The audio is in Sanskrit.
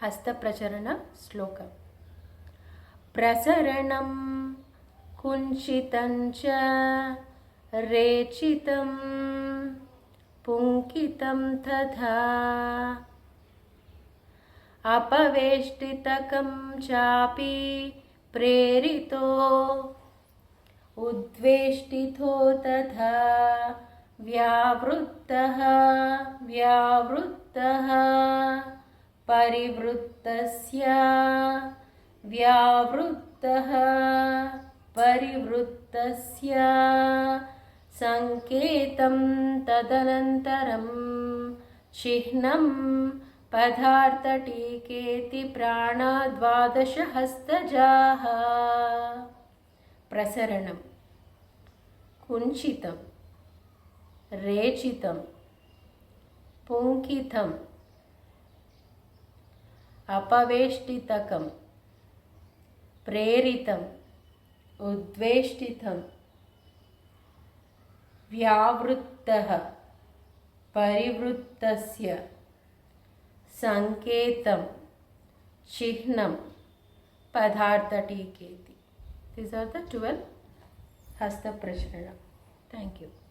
हस्तप्रचरण श्लोक प्रसरणं कुञ्चितं च रेचितं पुङ्कितं तथा अपवेष्टितकं चापि प्रेरितो उद्वेष्टितो तथा व्यावृत्तः परिवृत्तस्य व्यावृत्तः परिवृत्तस्य संकेतं तदनन्तरं चिह्नं पदार्थटीकेति प्राणाद्वादशहस्तजाः प्रसरणं कुञ्चितं रेचितं पुङ्कितं अपवेष्टितकं प्रेरितं उद्वेष्टितं व्यावृत्तः परिवृत्तस्य संकेतं चिह्नं पदार्थटीकेति. These are the 12 हस्तप्रचरण. Thank you.